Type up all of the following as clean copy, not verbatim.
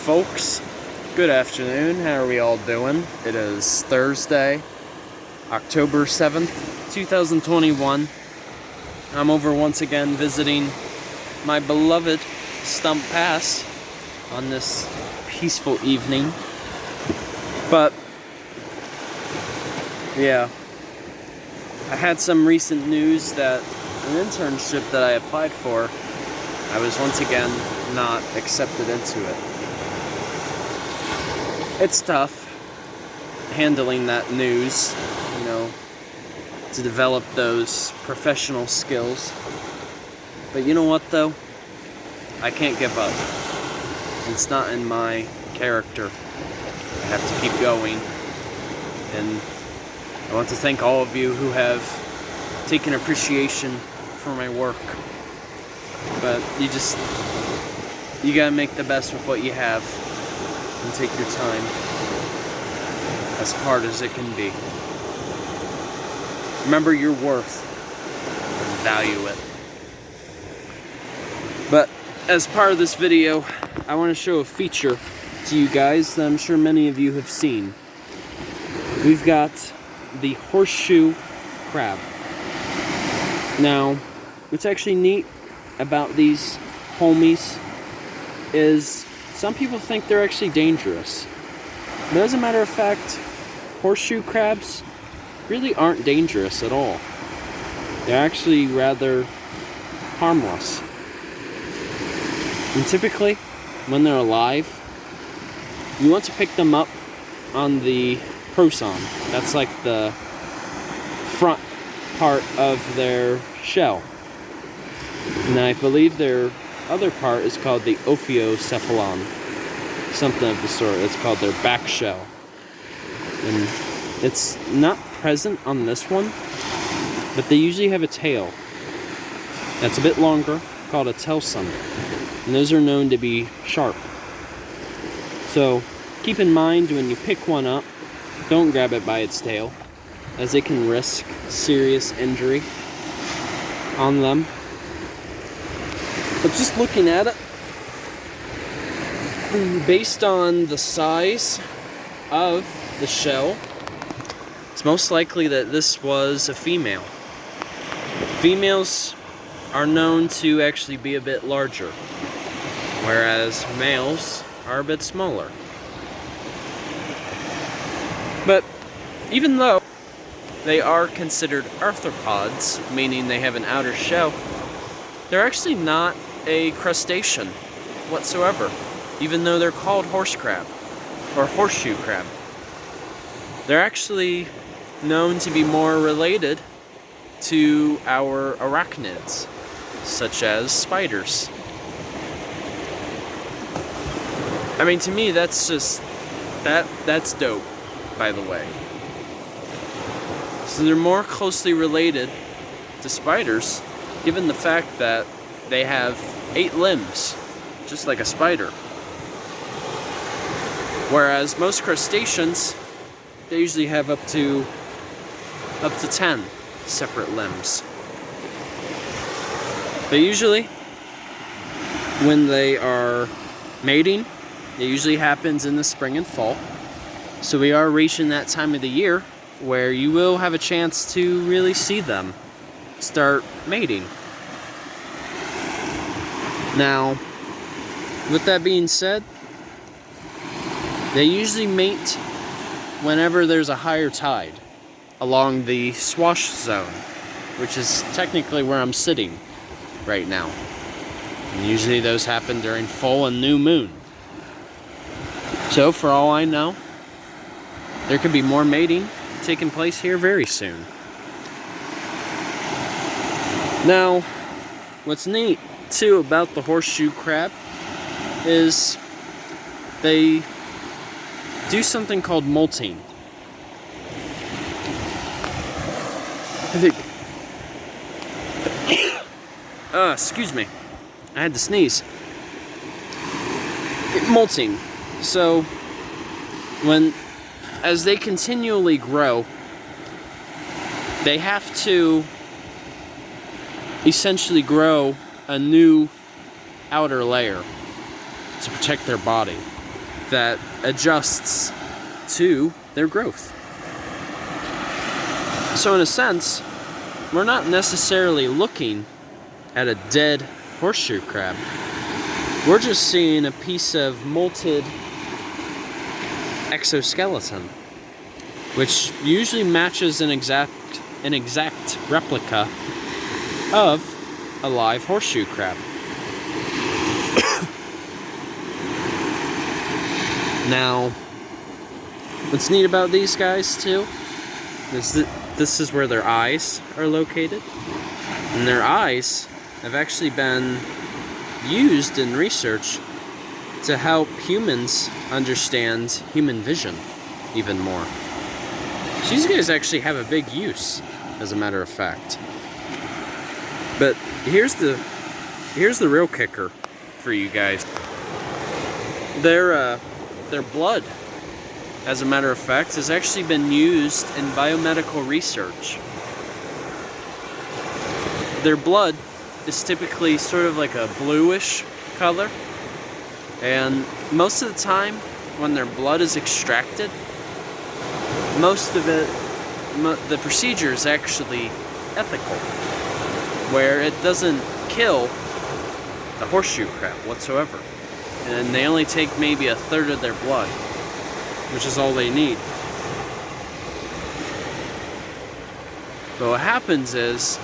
folks. Good afternoon. How are we all doing? It is Thursday, October 7th, 2021. I'm over once again visiting my beloved Stump Pass on this peaceful evening. But yeah, I had some recent news that an internship that I applied for, I was once again not accepted into it. It's tough handling that news, to develop those professional skills. But you know what though? I can't give up. It's not in my character. I have to keep going. And I want to thank all of you who have taken appreciation for my work. But you gotta make the best with what you have and take your time, as hard as it can be. Remember your worth and value it. But as part of this video, I want to show a feature to you guys that I'm sure many of you have seen. We've got the Horseshoe Crab. Now, what's actually neat about these homies is some people think they're actually dangerous. But as a matter of fact, horseshoe crabs really aren't dangerous at all. They're actually rather harmless. And typically, when they're alive, you want to pick them up on the prosoma. That's like the front part of their shell. And I believe their other part is called the Opisthosoma, something of the sort. It's called their back shell. And it's not present on this one, but they usually have a tail that's a bit longer, called a Telson. And those are known to be sharp. So keep in mind when you pick one up, don't grab it by its tail, as it can risk serious injury on them. But just looking at it, based on the size of the shell, it's most likely that this was a female. Females are known to actually be a bit larger, whereas males are a bit smaller. But even though they are considered arthropods, meaning they have an outer shell, they're actually not a crustacean whatsoever, even though they're called horse crab or horseshoe crab. They're actually known to be more related to our arachnids, such as spiders. I mean, to me, that's just that's dope, by the way. So they're more closely related to spiders, given the fact that they have 8 limbs, just like a spider. Whereas most crustaceans, they usually have up to 10 separate limbs. But usually, when they are mating, it usually happens in the spring and fall. So we are reaching that time of the year where you will have a chance to really see them start mating. Now, with that being said, they usually mate whenever there's a higher tide along the swash zone, which is technically where I'm sitting right now. And usually those happen during full and new moon. So for all I know, there could be more mating taking place here very soon. Now, what's neat too about the horseshoe crab is they do something called molting. I think excuse me, I had to sneeze. Molting. So as they continually grow, they have to essentially grow a new outer layer to protect their body. that adjusts to their growth. So in a sense, we're not necessarily looking at a dead horseshoe crab. We're just seeing a piece of molted exoskeleton, which usually matches an exact replica of a live horseshoe crab. Now, what's neat about these guys too is that this is where their eyes are located, and their eyes have actually been used in research to help humans understand human vision even more. So these guys actually have a big use, as a matter of fact. But here's the real kicker for you guys. Their blood, as a matter of fact, has actually been used in biomedical research. Their blood is typically sort of like a bluish color, and most of the time when their blood is extracted, most of it, the procedure is actually ethical, where it doesn't kill the horseshoe crab whatsoever, and they only take maybe a third of their blood, which is all they need. But what happens is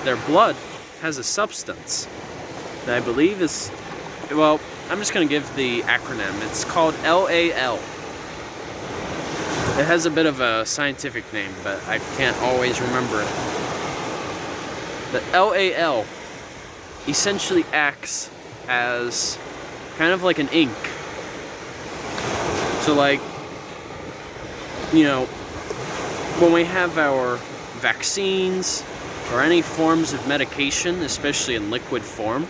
their blood has a substance that I believe is, well, I'm just going to give the acronym. It's called LAL. It has a bit of a scientific name, but I can't always remember it. The LAL essentially acts as kind of like an ink. So like, you know, when we have our vaccines or any forms of medication, especially in liquid form,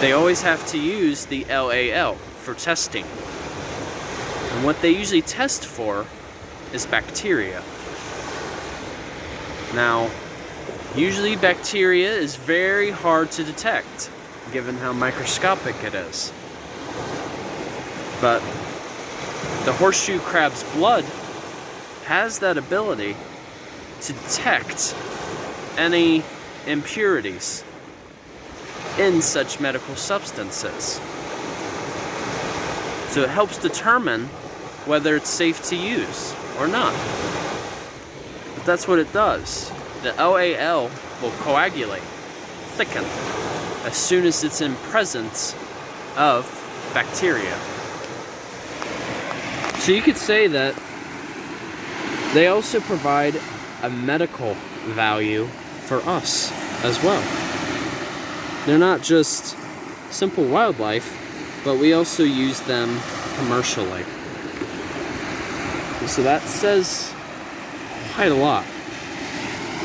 they always have to use the LAL for testing. And what they usually test for is bacteria. Now, usually bacteria is very hard to detect, given how microscopic it is. But the horseshoe crab's blood has that ability to detect any impurities in such medical substances. So it helps determine whether it's safe to use or not. But that's what it does. The LAL will coagulate, thicken, as soon as it's in presence of bacteria. So you could say that they also provide a medical value for us as well. They're not just simple wildlife, but we also use them commercially. So that says quite a lot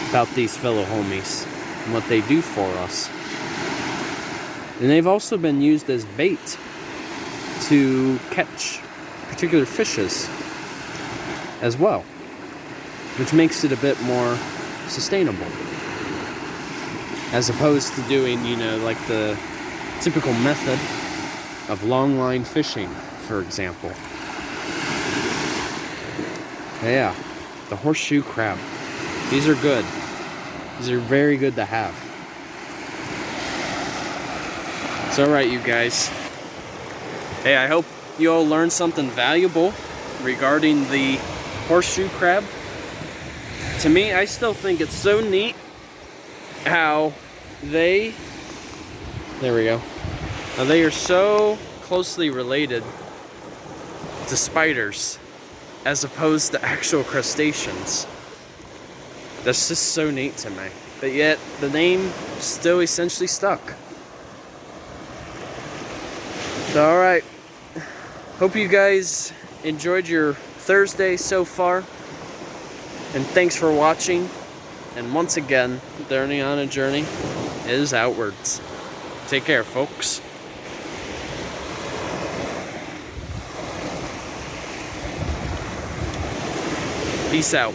about these fellow homies and what they do for us. And they've also been used as bait to catch particular fishes as well, which makes it a bit more sustainable, as opposed to doing, you know, like the typical method of long line fishing, for example. Yeah, the horseshoe crab. These are good. These are very good to have. It's alright, you guys. Hey, I hope you all learned something valuable regarding the horseshoe crab. To me, I still think it's so neat how they, there we go, how they are so closely related to spiders as opposed to actual crustaceans. That's just so neat to me. But yet, the name still essentially stuck. So, alright. Hope you guys enjoyed your Thursday so far. And thanks for watching. And once again, journey on a journey is outwards. Take care, folks. Peace out.